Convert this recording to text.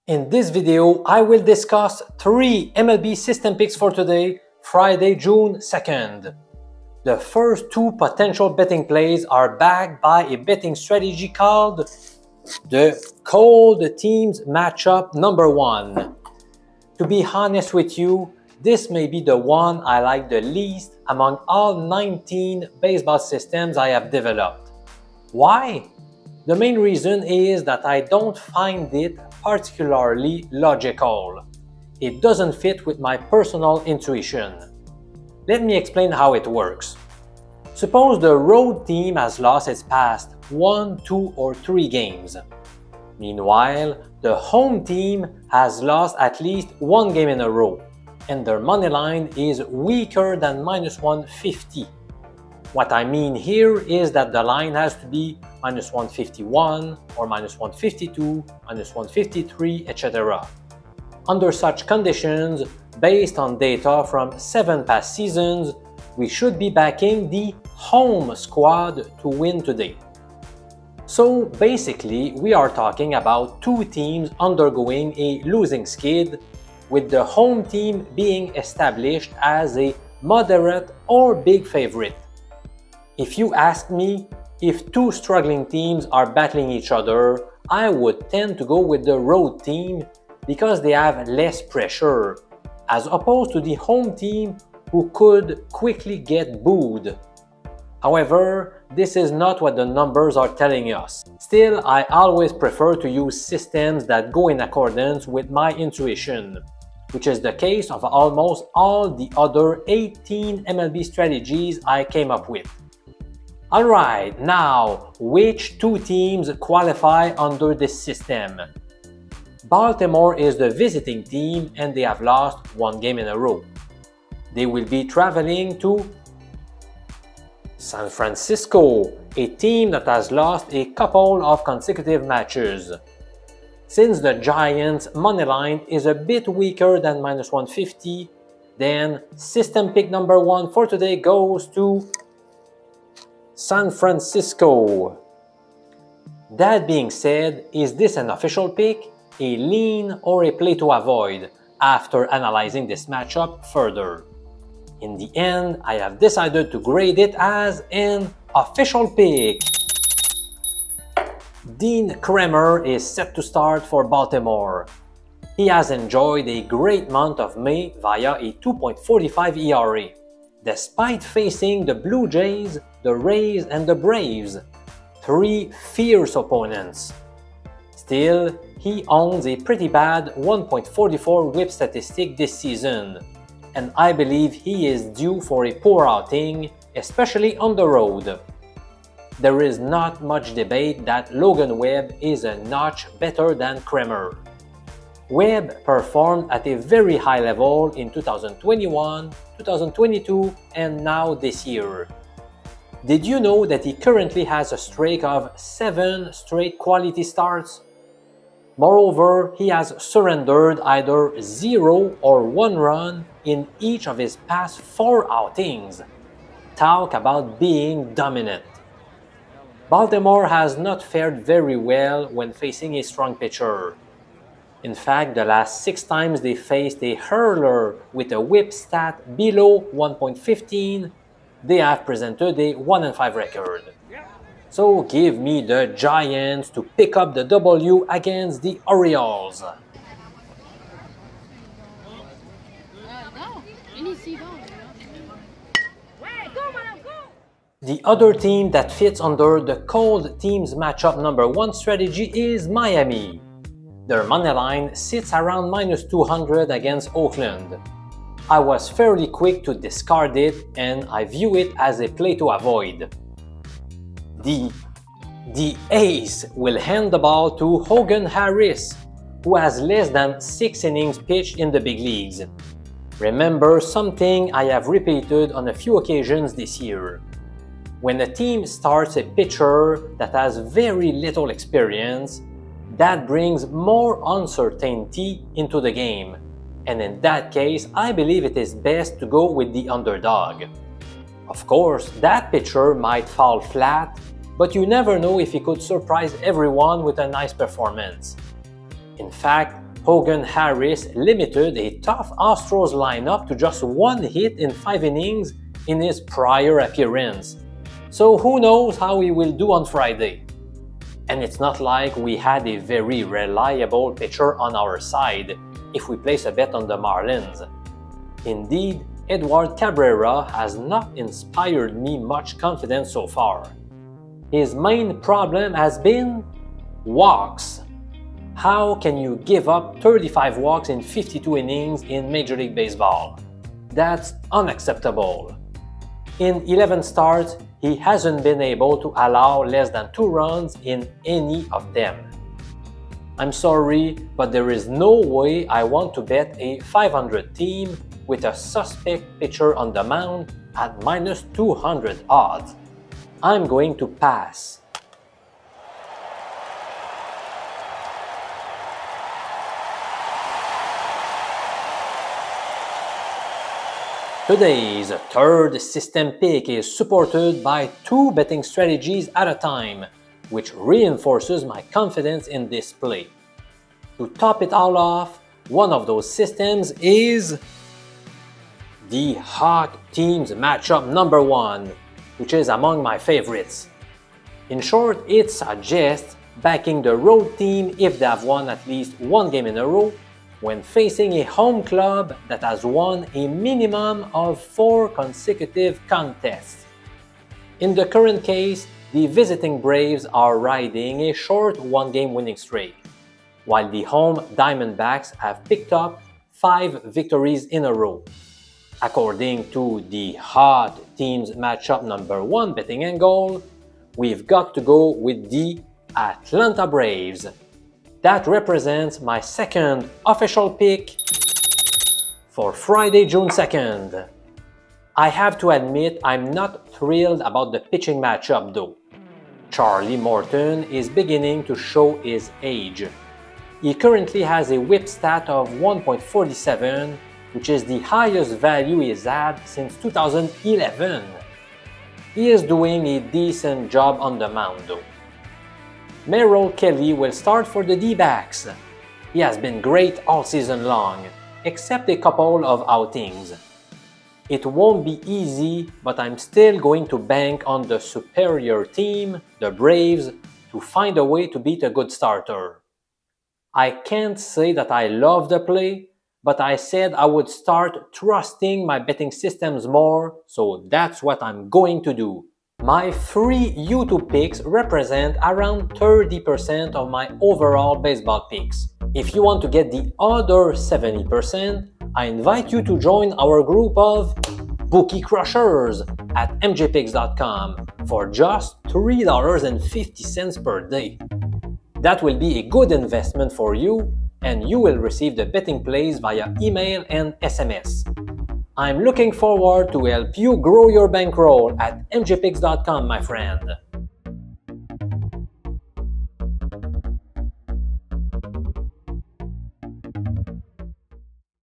In this video, I will discuss 3 MLB system picks for today, Friday, June 2nd. The first 2 potential betting plays are backed by a betting strategy called the Cold Teams Matchup number 1. To be honest with you, this may be the one I like the least among all 19 baseball systems I have developed. Why? The main reason is that I don't find it particularly logical. It doesn't fit with my personal intuition. Let me explain how it works. Suppose the road team has lost its past 1, 2, or 3 games. Meanwhile, the home team has lost at least 1 game in a row, and their money line is weaker than -150. What I mean here is that the line has to be -151 or -152, -153, etc. Under such conditions, based on data from 7 past seasons, we should be backing the home squad to win today. So basically, we are talking about 2 teams undergoing a losing skid, with the home team being established as a moderate or big favorite. If you ask me, if 2 struggling teams are battling each other, I would tend to go with the road team because they have less pressure, as opposed to the home team who could quickly get booed. However, this is not what the numbers are telling us. Still, I always prefer to use systems that go in accordance with my intuition, which is the case of almost all the other 18 MLB strategies I came up with. Alright, now, which 2 teams qualify under this system? Baltimore is the visiting team and they have lost 1 game in a row. They will be traveling to San Francisco, a team that has lost a couple of consecutive matches. Since the Giants' money line is a bit weaker than -150, then system pick number 1 for today goes to San Francisco. That being said, is this an official pick, a lean, or a play to avoid after analyzing this matchup further? In the end, I have decided to grade it as an official pick. Dean Kremer is set to start for Baltimore. He has enjoyed a great month of May via a 2.45 ERA, despite facing the Blue Jays, the Rays, and the Braves, 3 fierce opponents. Still, he owns a pretty bad 1.44 whip statistic this season, and I believe he is due for a poor outing, especially on the road. There is not much debate that Logan Webb is a notch better than Kremer. Webb performed at a very high level in 2021, 2022, and now this year. Did you know that he currently has a streak of 7 straight quality starts? Moreover, he has surrendered either 0 or 1 run in each of his past 4 outings. Talk about being dominant. Baltimore has not fared very well when facing a strong pitcher. In fact, the last 6 times they faced a hurler with a whip stat below 1.15, they have presented a 1-5 record. So give me the Giants to pick up the W against the Orioles. The other team that fits under the Cold Teams Matchup number 1 strategy is Miami. Their money line sits around -200 against Oakland. I was fairly quick to discard it and I view it as a play to avoid. The Ace will hand the ball to Hogan Harris, who has less than 6 innings pitched in the big leagues. Remember something I have repeated on a few occasions this year. When a team starts a pitcher that has very little experience, that brings more uncertainty into the game, and in that case, I believe it is best to go with the underdog. Of course, that pitcher might fall flat, but you never know if he could surprise everyone with a nice performance. In fact, Hogan Harris limited a tough Astros lineup to just 1 hit in 5 innings in his prior appearance. So who knows how he will do on Friday. And it's not like we had a very reliable pitcher on our side if we place a bet on the Marlins. Indeed, Edward Cabrera has not inspired me much confidence so far. His main problem has been walks. How can you give up 35 walks in 52 innings in Major League Baseball? That's unacceptable. In 11 starts, he hasn't been able to allow less than 2 runs in any of them. I'm sorry, but there is no way I want to bet a 500 team with a suspect pitcher on the mound at minus 200 odds. I'm going to pass. Today's third system pick is supported by 2 betting strategies at a time, which reinforces my confidence in this play. To top it all off, one of those systems is the hot teams matchup number 1, which is among my favorites. In short, it suggests backing the road team if they have won at least 1 game in a row when facing a home club that has won a minimum of 4 consecutive contests. In the current case, the visiting Braves are riding a short 1-game winning streak, while the home Diamondbacks have picked up 5 victories in a row. According to the hot teams matchup number 1 betting angle, we've got to go with the Atlanta Braves. That represents my second official pick for Friday, June 2nd. I have to admit I'm not thrilled about the pitching matchup though. Charlie Morton is beginning to show his age. He currently has a whip stat of 1.47, which is the highest value he has had since 2011. He is doing a decent job on the mound though. Merrill Kelly will start for the D-backs. He has been great all season long, except a couple of outings. It won't be easy, but I'm still going to bank on the superior team, the Braves, to find a way to beat a good starter. I can't say that I love the play, but I said I would start trusting my betting systems more, so that's what I'm going to do. My 3 YouTube picks represent around 30% of my overall baseball picks. If you want to get the other 70%, I invite you to join our group of Bookie Crushers at mjpicks.com for just $3.50 per day. That will be a good investment for you, and you will receive the betting plays via email and SMS. I'm looking forward to help you grow your bankroll at mjpicks.com, my friend.